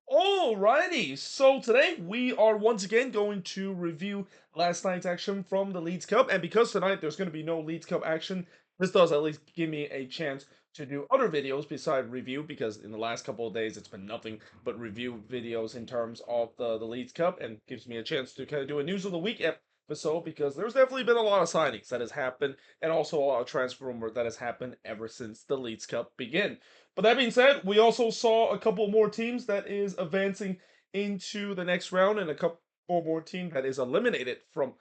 Alrighty, so today we are once again going to review last night's action from the Leeds Cup, and because tonight there's going to be no Leeds Cup action, this does at least give me a chance to do other videos beside review, because in the last couple of days it's been nothing but review videos in terms of the Leeds Cup, and gives me a chance to kind of do a news of the week episode, because there's definitely been a lot of signings that has happened, and also a lot of transfer rumor that has happened ever since the Leeds Cup began. But that being said, we also saw a couple more teams that is advancing into the next round, and a couple more teams that is eliminated from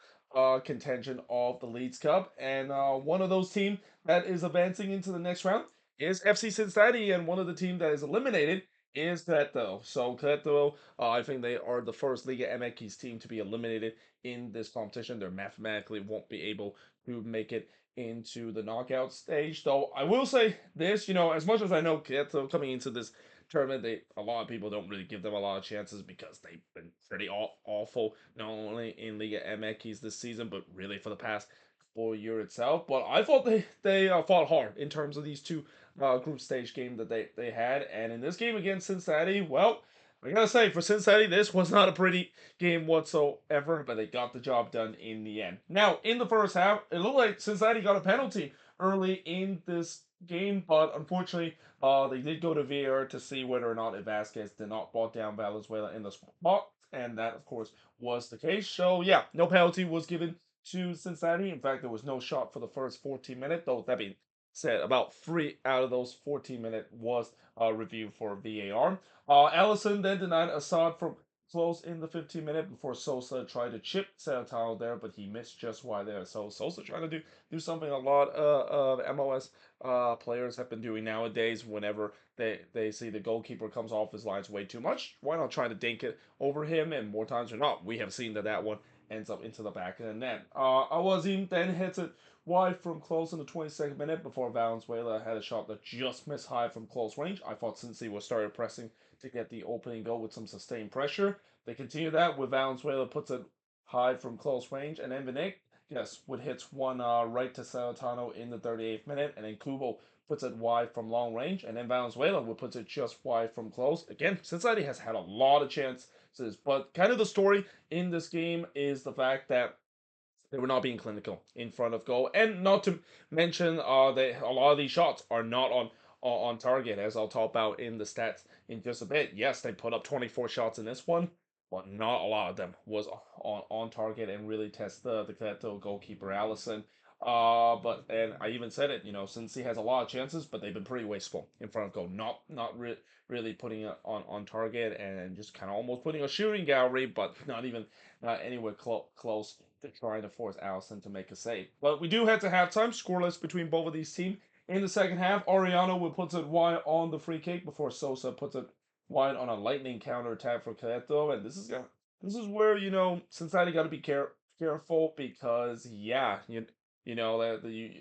contention of the Leeds Cup. And one of those teams that is advancing into the next round is FC Cincinnati, and one of the teams that is eliminated is Querétaro. So Querétaro, I think they are the first Liga MX team to be eliminated in this competition. They mathematically won't be able to make it into the knockout stage. Though I will say this, as much as I know Querétaro coming into this tournament, a lot of people don't really give them a lot of chances because they've been pretty awful, not only in Liga MX this season, but really for the past 4 year itself. But I thought they fought hard in terms of these two group stage game that they had, and in this game against Cincinnati, well, I gotta say, for Cincinnati, this was not a pretty game whatsoever, but they got the job done in the end. Now, in the first half, it looked like Cincinnati got a penalty early in this game, but unfortunately, they did go to VAR to see whether or not Vasquez did not brought down Valenzuela in the spot, and that, of course, was the case. So, yeah, no penalty was given to Cincinnati. In fact, there was no shot for the first 14 minutes, though that being said, about 3 out of those 14 minutes was reviewed for VAR. Allison then denied Assad from close in the 15 minute before Sosa tried to chip Sanitaro there, but he missed just wide there. So Sosa trying to do something a lot of MLS players have been doing nowadays. Whenever they see the goalkeeper comes off his lines way too much, why not try to dink it over him? And more times than not, we have seen that one ends up into the back of the net. Awazim then hits it wide from close in the 22nd minute before Valenzuela had a shot that just missed high from close range. I thought Cincy was started pressing to get the opening goal with some sustained pressure. They continue that with Valenzuela puts it high from close range, and then Vinek, yes, would hits one right to Salentano in the 38th minute, and then Kubo puts it wide from long range, and then Valenzuela would puts it just wide from close. Again, Cincinnati has had a lot of chances, but kind of the story in this game is the fact that they were not being clinical in front of goal, and not to mention, a lot of these shots are not on target, as I'll talk about in the stats in just a bit. Yes, they put up 24 shots in this one, but not a lot of them was on target and really test the Querétaro goalkeeper Allison. But and I even said it, since he has a lot of chances, but they've been pretty wasteful in front of goal, not really putting it on target, and just kind of almost putting a shooting gallery, but not even anywhere close to trying to force Allison to make a save. But we do head to halftime, scoreless between both of these teams. In the second half, Ariano will put it wide on the free kick before Sosa puts it wide on a lightning counter attack for Querétaro, and this is where Cincinnati got to be careful, because yeah,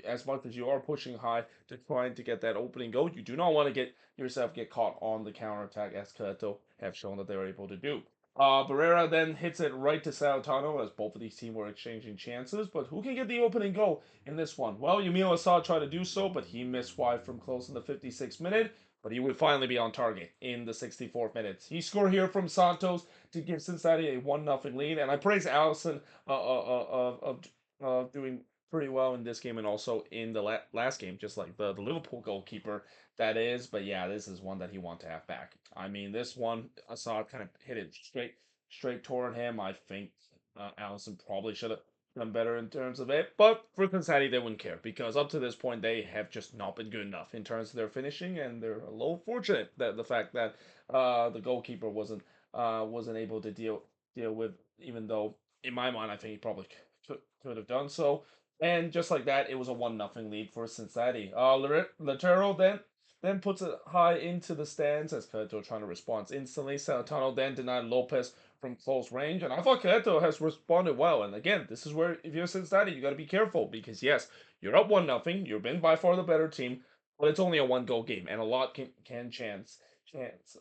as much as you are pushing high to trying to get that opening goal, you do not want to get caught on the counter attack, as Querétaro have shown that they're able to do. Barrera then hits it right to Salentano, as both of these teams were exchanging chances. But who can get the opening goal in this one? Well, Yamil Assad tried to do so, but he missed wide from close in the 56th minute. But he would finally be on target in the 64th minute. He scored here from Santos to give Cincinnati a 1-0 lead. And I praise Allison of doing pretty well in this game, and also in the last game, just like the Liverpool goalkeeper that is. But yeah, this is one that he wants to have back. I mean, this one, Assad kind of hit it straight toward him. I think Allison probably should have done better in terms of it. But for Cincinnati, they wouldn't care, because up to this point, they have just not been good enough in terms of their finishing, and they're a little fortunate that the fact that the goalkeeper wasn't able to deal with, even though in my mind, I think he probably could have done so. And just like that, it was a 1-0 lead for Cincinnati. Latero then puts it high into the stands, as Querétaro trying to respond instantly. Salentano then denied Lopez from close range, and I thought Querétaro has responded well. And again, this is where, if you're Cincinnati, you got to be careful, because yes, you're up 1-0, you've been by far the better team, but it's only a one-goal game, and a lot can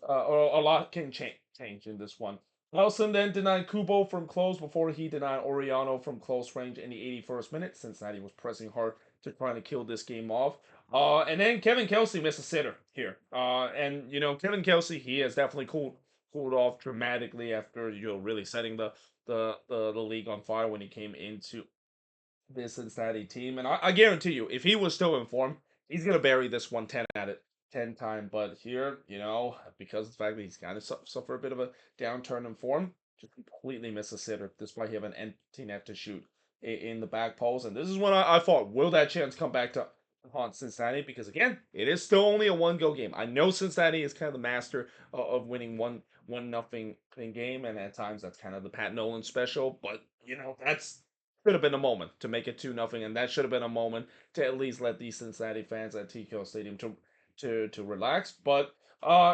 or a lot can change in this one. Nelson then denied Kubo from close before he denied Oriano from close range in the 81st minute. Cincinnati was pressing hard to try to kill this game off. And then Kevin Kelsey missed a sitter here. And Kevin Kelsey, he has definitely cooled off dramatically after really setting the league on fire when he came into this Cincinnati team. And I guarantee you, if he was still in form, he's gonna bury this one 10 at it 10 time. But here, because of the fact that he's kind of suffer a bit of a downturn in form, just completely miss a sitter despite he have an empty net to shoot in the back post. And this is when I thought, will that chance come back to haunt Cincinnati? Because again, it is still only a one go game. I know Cincinnati is kind of the master of winning one nothing game, and at times that's kind of the Pat Nolan special. But that's should have been a moment to make it 2-0, and that should have been a moment to at least let these Cincinnati fans at TKO Stadium to relax. But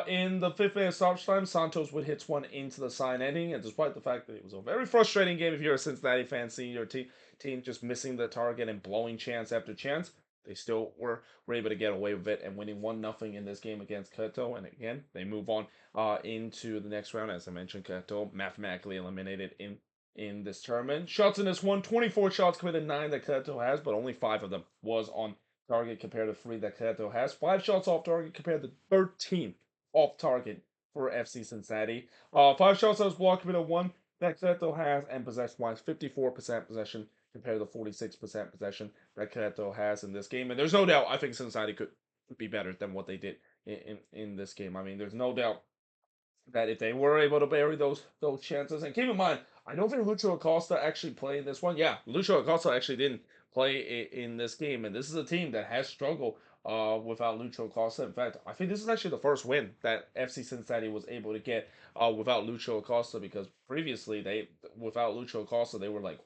in the fifth minute stoppage time, Santos would hit one into the side netting, and despite the fact that it was a very frustrating game if you're a Cincinnati fan, seeing your team just missing the target and blowing chance after chance, they still were able to get away with it and winning 1-0 in this game against Kato. And again, they move on into the next round. As I mentioned, Kato mathematically eliminated in this tournament. Shots in this one, 24 shots committed, 9 that Kato has, but only 5 of them was on target compared to 3 that Kato has. 5 shots off target compared to 13 off target for FC Cincinnati. 5 shots that was blocked committed, 1 that Kato has, and possession-wise, 54% possession compared to the 46% possession that Kato has in this game. And there's no doubt, I think Cincinnati could be better than what they did in this game. I mean, there's no doubt that if they were able to bury those chances, and keep in mind, I don't think Lucho Acosta actually played this one. Yeah, Lucho Acosta actually didn't play in this game, and this is a team that has struggled without Lucho Acosta. In fact, I think this is actually the first win that FC Cincinnati was able to get without Lucho Acosta, because previously they without Lucho Acosta they were like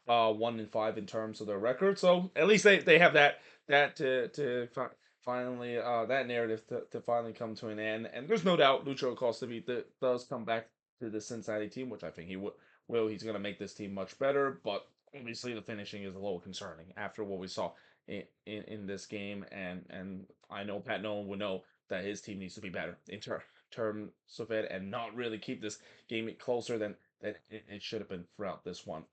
1-5 in terms of their record. So at least they have that to finally that narrative to finally come to an end. And there's no doubt Lucho Acosta does come back to the Cincinnati team, which I think he will. He's going to make this team much better, but obviously the finishing is a little concerning after what we saw in this game. And I know Pat Nolan would know that his team needs to be better in terms of it and not really keep this game closer than it should have been throughout this one.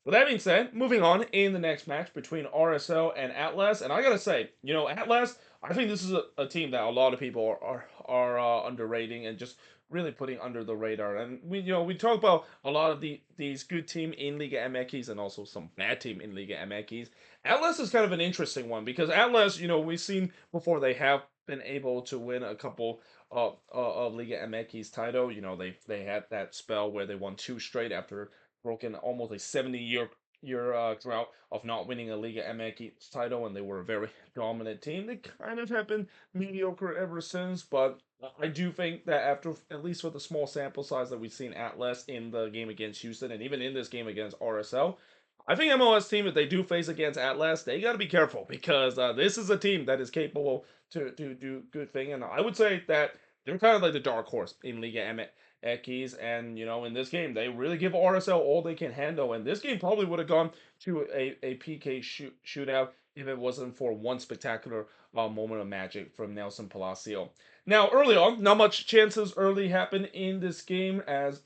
With that being said, moving on in the next match between RSL and Atlas, and I gotta say, Atlas, I think this is a team that a lot of people are underrating and just really putting under the radar. And we talk about a lot of these good team in Liga MX and also some bad team in Liga MX. Atlas is kind of an interesting one because Atlas, we've seen before they have been able to win a couple of Liga MX title. They had that spell where they won 2 straight after broken almost a 70-year drought of not winning a Liga MX title, and they were a very dominant team. They kind of have been mediocre ever since, but I do think that after, at least with the small sample size that we've seen Atlas in the game against Houston, and even in this game against RSL, I think MLS team, if they do face against Atlas, they got to be careful because this is a team that is capable to do good thing, and I would say that they're kind of like the dark horse in Liga MX, and in this game they really give RSL all they can handle, and this game probably would have gone to a PK shootout if it wasn't for one spectacular moment of magic from Nelson Palacio. Now, early on, not much chances early happened in this game as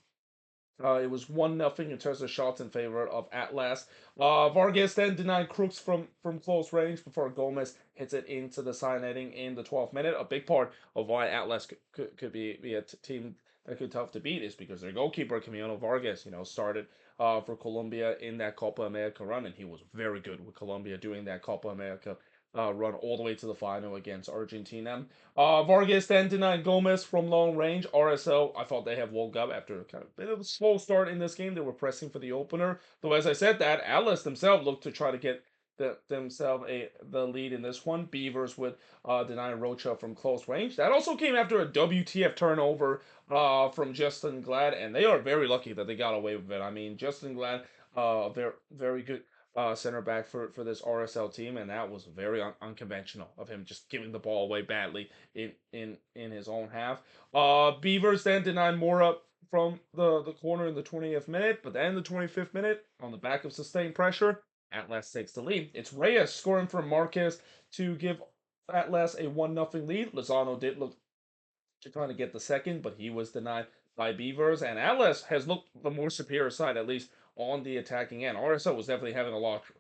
it was 1-0 in terms of shots in favor of Atlas. Vargas then denied Crooks from close range before Gomez hits it into the side netting in the 12th minute. A big part of why Atlas could be a team that could be tough to beat is because their goalkeeper, Camilo Vargas, started for Colombia in that Copa America run, and he was very good with Colombia doing that Copa America run all the way to the final against Argentina. Vargas then denied Gomez from long range. RSL, I thought they have woke up after kind of a bit of a slow start in this game. They were pressing for the opener. Though, as I said, that Atlas themselves looked to try to get themselves the lead in this one. Beavers would deny Rocha from close range. That also came after a WTF turnover from Justin Glad, and they are very lucky that they got away with it. I mean, Justin Glad, very very good center back for this RSL team, and that was very unconventional of him just giving the ball away badly in his own half. Beavers then denied Mora from the corner in the 20th minute, but then the 25th minute, on the back of sustained pressure, Atlas takes the lead. It's Reyes scoring for Marquez to give Atlas a 1-0 lead. Lozano did look to trying to get the second, but he was denied by Beavers. And Atlas has looked the more superior side, at least on the attacking end. RSL was definitely having a lot of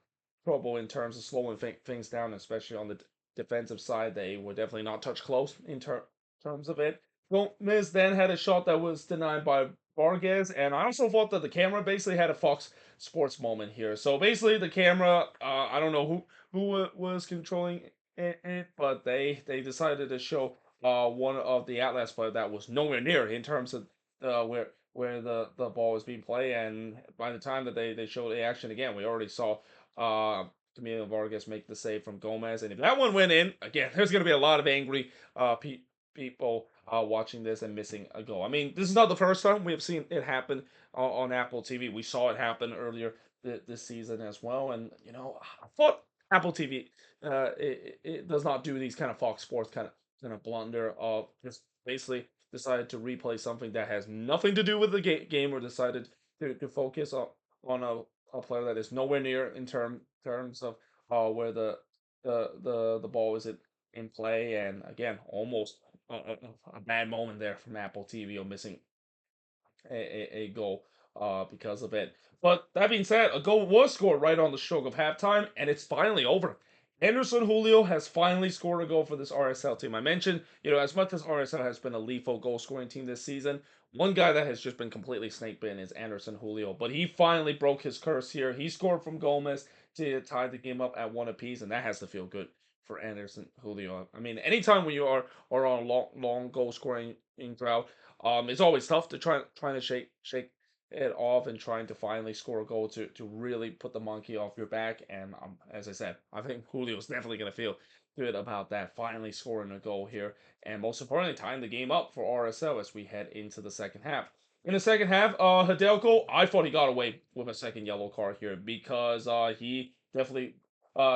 trouble in terms of slowing things down, especially on the defensive side. They were definitely not touch close in terms of it. Gomez then had a shot that was denied by Vargas, and I also thought that the camera basically had a Fox Sports moment here. So basically, the camera, I don't know who was controlling it, but they decided to show one of the Atlas player that was nowhere near in terms of where the ball was being played, and by the time that they showed the action again, we already saw Camilo Vargas make the save from Gomez, and if that one went in again, there's gonna be a lot of angry people watching this and missing a goal. I mean, this is not the first time we have seen it happen on Apple TV. We saw it happen earlier this season as well. And, I thought Apple TV it does not do these kind of Fox Sports kind of blunder of just basically decided to replay something that has nothing to do with the game or decided to focus on a player that is nowhere near in terms of where the ball is in play, and again, almost a bad moment there from Apple TV of missing a goal because of it. But that being said, a goal was scored right on the stroke of halftime, and it's finally over. Anderson Julio has finally scored a goal for this RSL team. I mentioned, as much as RSL has been a lethal goal scoring team this season, one guy that has just been completely snake bitten is Anderson Julio. But he finally broke his curse here. He scored from Gomez to tie the game up at one apiece, and that has to feel good for Anderson Julio. I mean, anytime when you are on a long goal scoring drought, it's always tough to trying to shake it off and trying to finally score a goal to really put the monkey off your back. And as I said, I think Julio's definitely gonna feel good about that, finally scoring a goal here, and most importantly, tying the game up for RSL as we head into the second half. In the second half, Hidalgo, I thought he got away with a second yellow card here because he definitely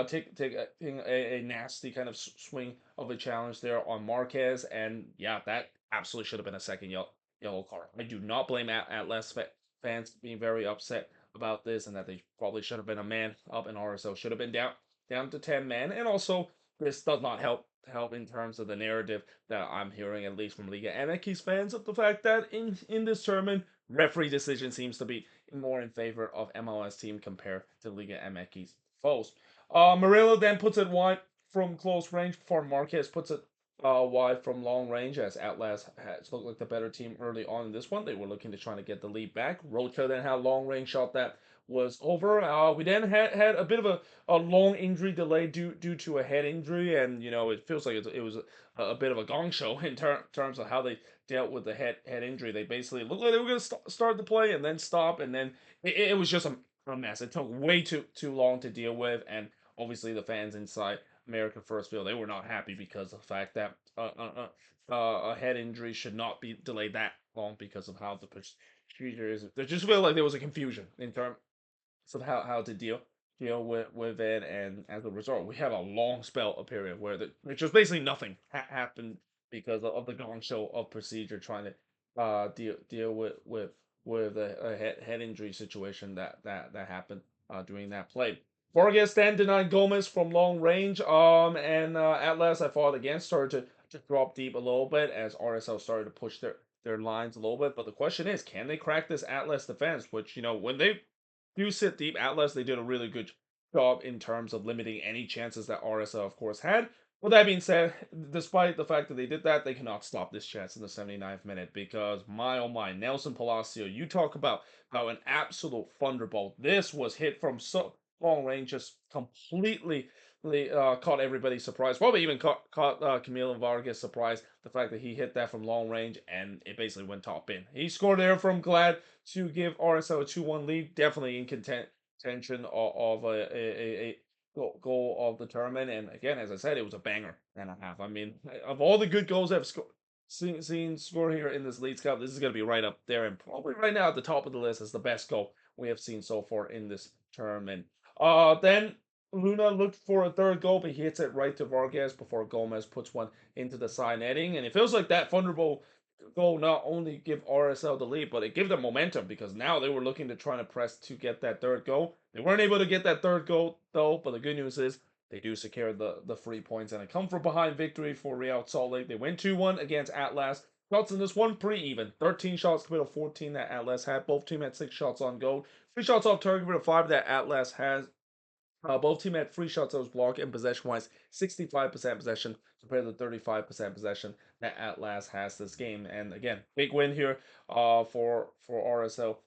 taking a nasty kind of swing of a challenge there on Marquez, and yeah, that absolutely should have been a second yellow card. I do not blame Atlas fans being very upset about this, and that they probably should have been a man up, and RSL should have been down to 10 men, and also this does not help in terms of the narrative that I'm hearing, at least from Liga MX fans, of the fact that in this tournament, referee decision seems to be more in favor of MLS team compared to Liga MX foes. Murillo then puts it wide from close range before Marquez puts it wide from long range, as Atlas has looked like the better team early on in this one. They were looking to try to get the lead back. Rocha then had a long range shot that was over. We then had a bit of a long injury delay due to a head injury, and it feels like it was a bit of a gong show in terms of how they dealt with the head injury. They basically looked like they were going to start the play and then stop, and then it was just a mess. It took way too long to deal with, and obviously the fans inside American First Field, they were not happy because of the fact that a head injury should not be delayed that long because of how the procedure is. They just feel like there was a confusion in terms of how to deal with it, and as a result, we had a long spell, a period where which was basically nothing happened because of the gong show of procedure trying to deal with a head injury situation that happened during that play. Vargas then denied Gomez from long range. And Atlas, I thought again, started to drop deep a little bit as RSL started to push their lines a little bit. But the question is, can they crack this Atlas defense? Which, when they do sit deep, Atlas, they did a really good job in terms of limiting any chances that RSL, of course, had. With that being said, despite the fact that they did that, they cannot stop this chance in the 79th minute because, my oh my, Nelson Palacio, you talk about an absolute thunderbolt. This was hit from so long range, just completely caught everybody surprised. Probably even caught Camilo Vargas surprised, the fact that he hit that from long range and it basically went top in. He scored there from Glad to give RSL a 2-1 lead. Definitely in contention of a goal of the tournament. And again, as I said, it was a banger and a half. I mean, of all the good goals I've seen score here in this Leagues Cup, this is going to be right up there and probably right now at the top of the list as the best goal we have seen so far in this tournament. Then Luna looked for a third goal, but he hits it right to Vargas before Gomez puts one into the side netting. And it feels like that Thunderbolt goal not only give RSL the lead, but it gave them momentum because now they were looking to try to press to get that third goal. They weren't able to get that third goal though, but the good news is they do secure the 3 points and a come from behind victory for Real Salt Lake. They win 2-1 against Atlas. Shots in this one pretty even. 13 shots compared to 14 that Atlas had. Both teams had 6 shots on goal. 3 shots off target compared to 5 that Atlas has. Both team had 3 shots that was blocked, and possession-wise, 65% possession compared to 35% possession that Atlas has this game. And again, big win here for RSL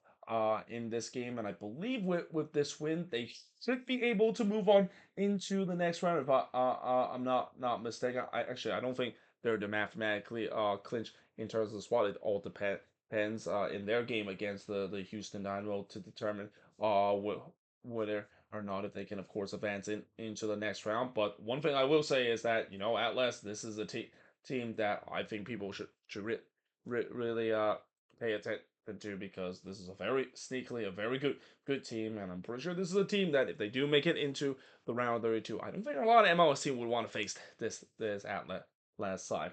in this game. And I believe with this win, they should be able to move on into the next round. If I'm not mistaken, I don't think they're mathematically clinched in terms of the squad. It all depends in their game against the Houston Dynamo to determine whether or not if they can, of course, advance into the next round. But one thing I will say is that Atlas, this is a team that I think people should really pay attention to, because this is a very sneakily a very good team, and I'm pretty sure this is a team that if they do make it into the round 32, I don't think a lot of MLS team would want to face this Atlas side.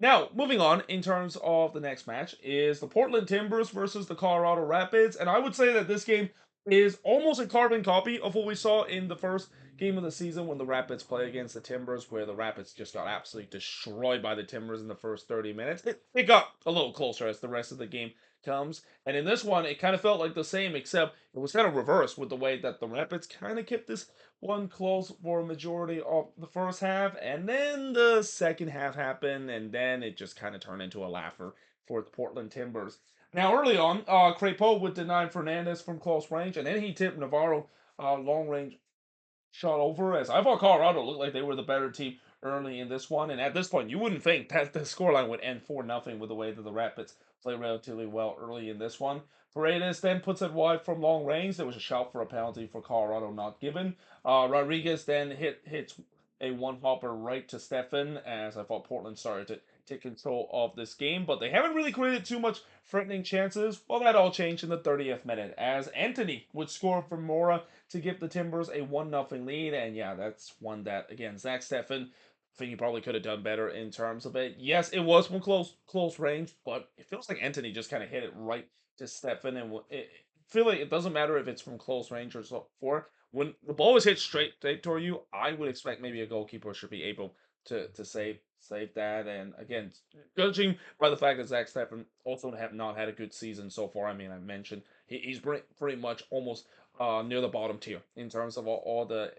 Now, moving on in terms of the next match is the Portland Timbers versus the Colorado Rapids, and I would say that this game is almost a carbon copy of what we saw in the first game of the season when the Rapids play against the Timbers, where the Rapids just got absolutely destroyed by the Timbers in the first 30 minutes. It got a little closer as the rest of the game comes, and in this one, it kind of felt like the same, except it was kind of reversed with the way that the Rapids kind of kept this one close for a majority of the first half, and then the second half happened, and then it just kind of turned into a laugher for the Portland Timbers. Now, early on, Crepeau would deny Fernandez from close range, and then he tipped Navarro long range shot over. As I thought Colorado looked like they were the better team early in this one, and at this point, you wouldn't think that the scoreline would end 4-0 with the way that the Rapids play relatively well early in this one. Paredes then puts it wide from long range. There was a shout for a penalty for Colorado not given. Rodriguez then hits a one hopper right to Stefan, as I thought Portland started to take control of this game, but they haven't really created too much threatening chances. Well, that all changed in the 30th minute as Anthony would score for Mora to give the Timbers a 1-0 lead. And yeah, that's one that, again, Zach Steffen, I think he probably could have done better in terms of it. Yes, it was from close range, but it feels like Anthony just kind of hit it right to Steffen. And I feel like it doesn't matter if it's from close range or so forth. When the ball is hit straight toward you, I would expect maybe a goalkeeper should be able to save that. And again, judging by the fact that Zach Steffen also have not had a good season so far, I mean, I mentioned he's pretty much almost near the bottom tier in terms of all the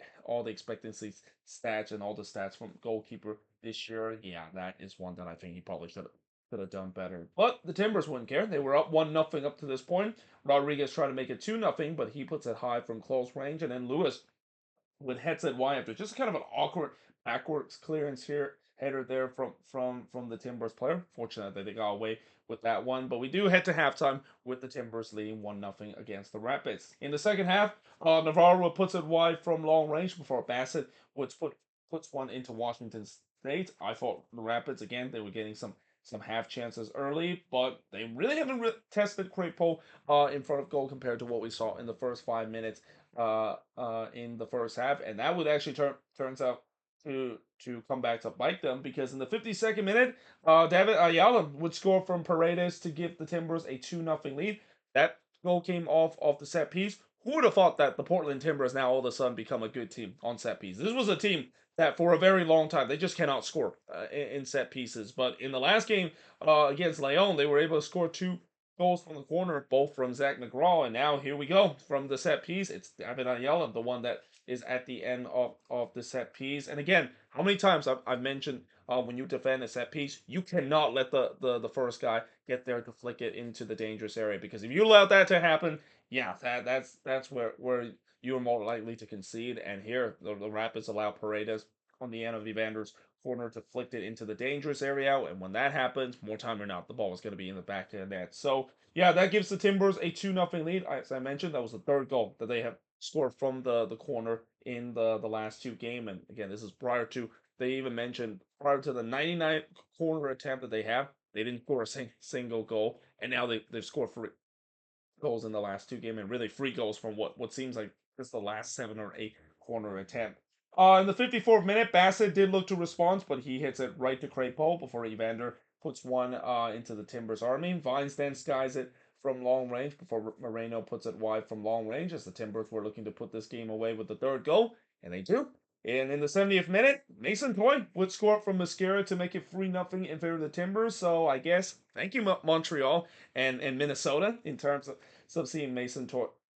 expectancy stats and all the stats from goalkeeper this year. Yeah, that is one that I think he probably should have done better. But the Timbers wouldn't care. They were up 1-0 up to this point. Rodriguez tried to make it 2-0, but he puts it high from close range, and then Lewis with heads at wide after just kind of an awkward backwards clearance here header there from the Timbers player. Fortunate that they got away with that one, but we do head to halftime with the Timbers leading 1-0 against the Rapids. In the second half, Navarro puts it wide from long range before Bassett would puts one into Washington State. I thought the Rapids again they were getting some half chances early, but they really haven't tested Crepeau in front of goal compared to what we saw in the first 5 minutes in the first half, and that would actually turns out to come back to bite them, because in the 52nd minute, David Ayala would score from Paredes to give the Timbers a 2-0 lead. That goal came off the set piece. Who would have thought that the Portland Timbers now all of a sudden become a good team on set pieces? This was a team that for a very long time they just cannot score in set pieces. But in the last game against Leon, they were able to score 2 goals from the corner, both from Zach McGraw, and now here we go from the set piece. It's David Ayala, the one that is at the end of the set piece. And again, how many times I've mentioned when you defend a set piece, you cannot let the first guy get there to flick it into the dangerous area, because if you allow that to happen, yeah, that's where you're more likely to concede. And here the Rapids allow Paredes on the end of Evander's corner to flick it into the dangerous area, and when that happens, more time or not, the ball is going to be in the back of the net. So yeah, that gives the Timbers a 2-0 lead. As I mentioned, that was the third goal that they have scored from the corner in the last 2 games. And again, this is prior to, they even mentioned prior to the 99th corner attempt that they have, they didn't score a single goal, and now they've scored 3 goals in the last 2 games, and really 3 goals from what seems like just the last 7 or 8 corner attempt. In the 54th minute, Bassett did look to respond, but he hits it right to Crepeau before Evander puts one into the Timbers army. Vines then skies it from long range before Moreno puts it wide from long range, as the Timbers were looking to put this game away with the third goal, and they do. And in the 70th minute, Mason Toy would score from Mascara to make it 3-0 in favor of the Timbers. So I guess thank you, Montreal and Minnesota, in terms of seeing Mason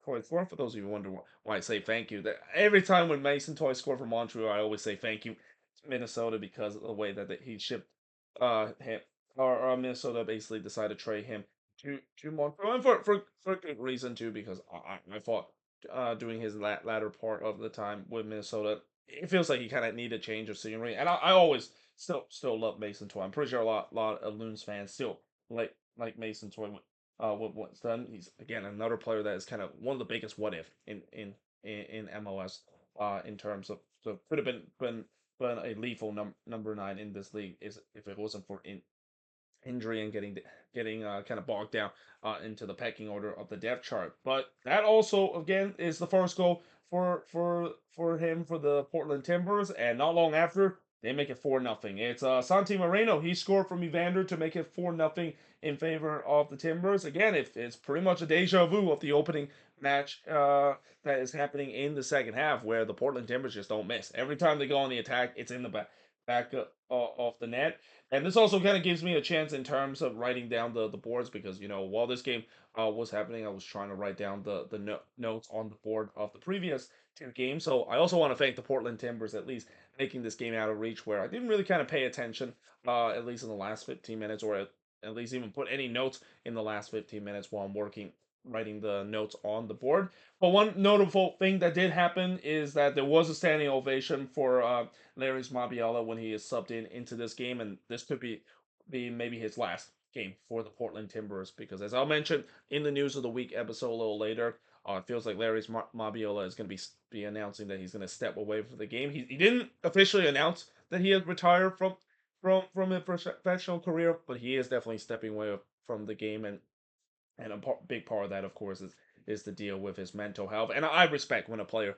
Toy score. For those of you who wonder why I say thank you, that every time when Mason Toy scored for Montreal, I always say thank you to Minnesota because of the way that he shipped him or Minnesota basically decided to trade him to Montreal, and for good reason too, because I thought doing his latter part of the time with Minnesota, it feels like he kind of needed a change of scenery, and I always still love Mason Toy. I'm pretty sure a lot of Loons fans still like Mason Toy with what's done. He's again another player that is kind of one of the biggest what if in MLS in terms of, so could have been a lethal number nine in this league is if it wasn't for injury and getting kind of bogged down into the pecking order of the depth chart. But that also again is the first goal for him for the Portland Timbers, and not long after they make it 4-0. It's Santi Moreno. He scored from Evander to make it 4-0 in favor of the Timbers. Again, it's pretty much a deja vu of the opening match that is happening in the second half, where the Portland Timbers just don't miss. Every time they go on the attack, it's in the back of the net. And this also kind of gives me a chance in terms of writing down the boards, because while this game was happening, I was trying to write down the notes on the board of the previous two games. So I also want to thank the Portland Timbers at least making this game out of reach, where I didn't really kind of pay attention at least in the last 15 minutes, or at least even put any notes in the last 15 minutes while I'm writing the notes on the board. But one notable thing that did happen is that there was a standing ovation for Larry's Mabiala when he is subbed into this game, and this could be maybe his last game for the Portland Timbers, because as I'll mention in the news of the week episode a little later, it feels like Larry's Mabiola is going to be announcing that he's going to step away from the game. He didn't officially announce that he had retired from a professional career, but he is definitely stepping away from the game, and big part of that, of course, is to deal with his mental health. And I respect when a player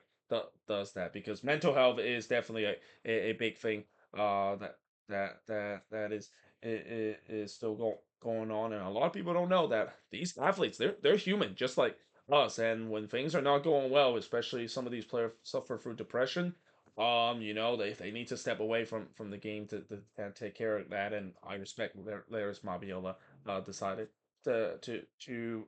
does that, because mental health is definitely a big thing that that is still going on, and a lot of people don't know that these athletes, they're human just like us, and when things are not going well, especially some of these players suffer through depression. They need to step away from the game to kind of take care of that, and I respect Laris Mabiola decided to to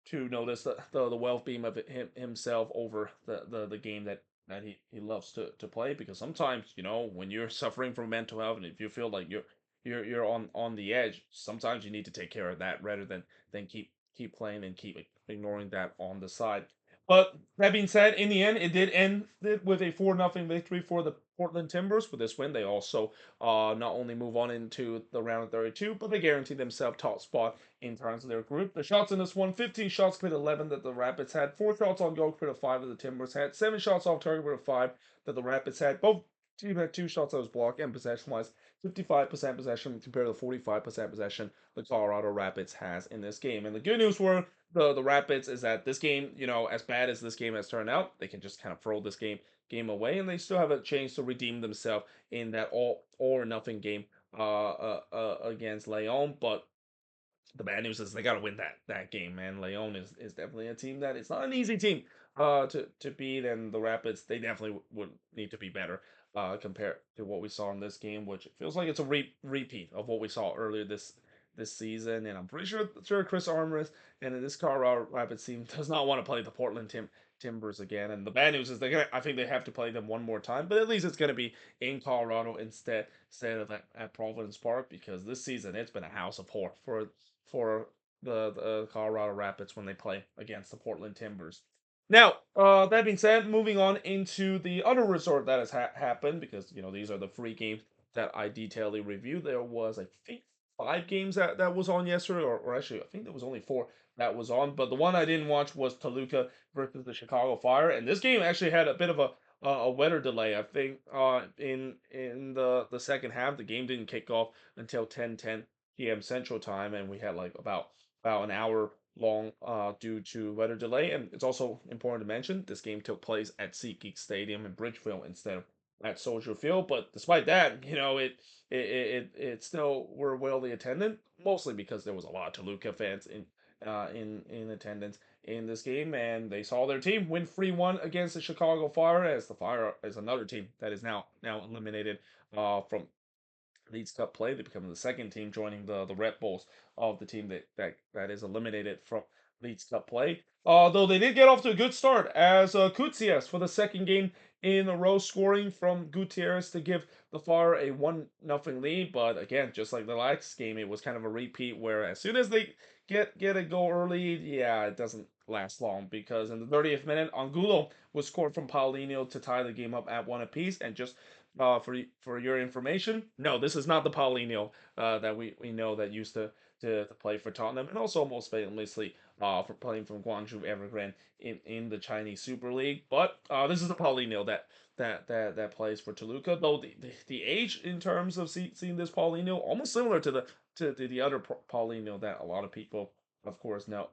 to notice the wealth beam of himself over the game that he loves to play, because sometimes when you're suffering from mental health, and if you feel like you're on the edge, sometimes you need to take care of that rather than keep playing and keep ignoring that on the side. But that being said, in the end, it did end with a 4-0 victory for the Portland Timbers. With this win, they also not only move on into the round of 32, but they guarantee themselves top spot in terms of their group. The shots in this one: 15 shots cleared, 11 that the Rapids had, 4 shots on goal cleared, 5 that the Timbers had, 7 shots off target with 5 that the Rapids had. Both teams had 2 shots that was blocked, and possession-wise, 55% possession compared to the 45% possession the Colorado Rapids has in this game. And the good news for the Rapids is that this game, as bad as this game has turned out, they can just kind of throw this game away, and they still have a chance to redeem themselves in that all or nothing game against Leon. But the bad news is they got to win that game, man. Leon is definitely a team that it's not an easy team to beat, and the Rapids, they definitely would need to be better compared to what we saw in this game, which feels like it's a repeat of what we saw earlier this season. And I'm pretty sure Chris Armorist and this Colorado Rapids team does not want to play the Portland Timbers again. And the bad news is I think they have to play them one more time, but at least it's gonna be in Colorado instead of at Providence Park, because this season it's been a house of horror for the Colorado Rapids when they play against the Portland Timbers. Now, that being said, moving on into the other resort that has happened, because these are the free games that I detailedly reviewed. There was, I think, 5 games that was on yesterday, or actually I think there was only 4 that was on. But the one I didn't watch was Toluca versus the Chicago Fire, and this game actually had a bit of a weather delay. I think in the second half, the game didn't kick off until 10:10 p.m. Central Time, and we had like about an hour long due to weather delay. And it's also important to mention this game took place at SeatGeek Stadium in Bridgeville instead of at Soldier Field. But despite that, it still were well attended, mostly because there was a lot of Toluca fans in attendance in this game, and they saw their team win 3-1 against the Chicago Fire, as the Fire is another team that is now eliminated from Leagues Cup play. They become the second team joining the Red Bulls of the team that is eliminated Leeds Cup play. Though they did get off to a good start as Kutsias for the second game in a row, scoring from Gutierrez to give the Fire a 1-0 lead. But again, just like the last game, it was kind of a repeat where as soon as they get a goal early, yeah, it doesn't last long because in the 30th minute, Angulo was scored from Paulinho to tie the game up at one apiece. And just for your information, no, this is not the Paulinho that we know that used to play for Tottenham, and also most famously for playing from Guangzhou Evergrande in the Chinese Super League. But this is the Paulinho that plays for Toluca. Though the age in terms of seeing this Paulinho almost similar to the other Paulinho that a lot of people, of course, know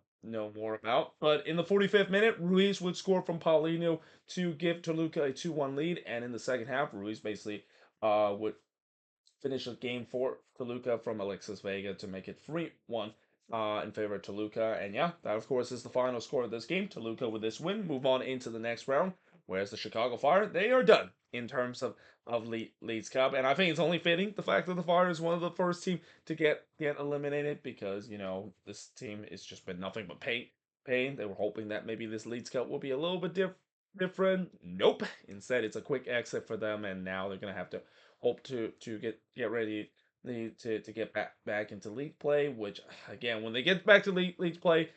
more about. But in the 45th minute, Ruiz would score from Paulinho to give Toluca a 2-1 lead, and in the second half, Ruiz basically would finish the game for Toluca from Alexis Vega to make it 3-1 in favor of Toluca. And yeah, that of course is the final score of this game. Toluca with this win move on into the next round, whereas the Chicago Fire, they are done in terms of Leeds Cup. And I think it's only fitting the fact that the Fire is one of the first team to get eliminated because, this team has just been nothing but pain. They were hoping that maybe this Leeds Cup will be a little bit different. Nope. Instead, it's a quick exit for them, and now they're gonna have to hope to get ready to get back into league play. Which again, when they get back to league play,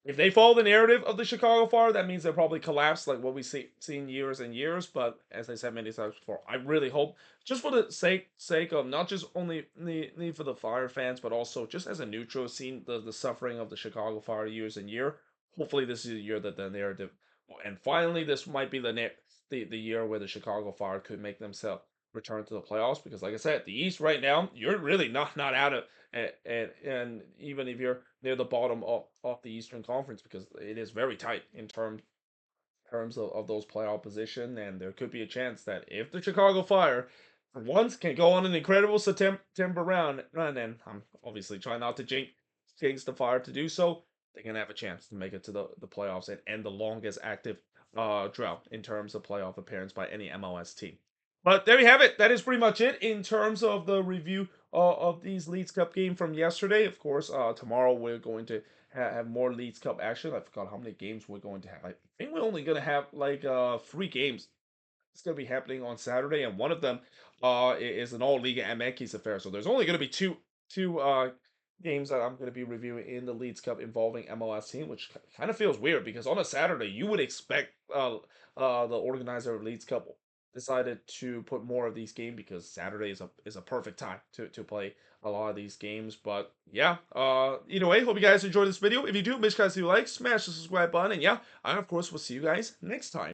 if they follow the narrative of the Chicago Fire, that means they'll probably collapse like what we seen years and years. But as I said many times before, I really hope, just for the sake of not just only need for the Fire fans, but also just as a neutral, seeing the suffering of the Chicago Fire years and year. Hopefully, this is a year that the narrative, and finally, this might be the year where the Chicago Fire could make themselves return to the playoffs. Because, like I said, the East right now, you're really not out of, and even if you're near the bottom of the Eastern Conference, because it is very tight in terms of those playoff position, and there could be a chance that if the Chicago Fire for once can go on an incredible September run, and I'm obviously trying not to jinx the Fire to do so, they're gonna have a chance to make it to the playoffs and end the longest active drought in terms of playoff appearance by any MLS team. But there you have it. That is pretty much it in terms of the review of these Leeds Cup game from yesterday. Of course, tomorrow we're going to have more Leeds Cup action. I forgot how many games we're going to have. I think we're only going to have like 3 games. It's going to be happening on Saturday, and one of them is an All Liga MX affair. So there's only going to be two games that I'm going to be reviewing in the Leeds Cup involving MLS team, which kind of feels weird because on a Saturday you would expect the organizer of Leeds Cup decided to put more of these games because Saturday is a perfect time to play a lot of these games. But yeah, either way, hope you guys enjoyed this video. If you do, make sure you guys do like, smash the subscribe button, and yeah, I of course will see you guys next time.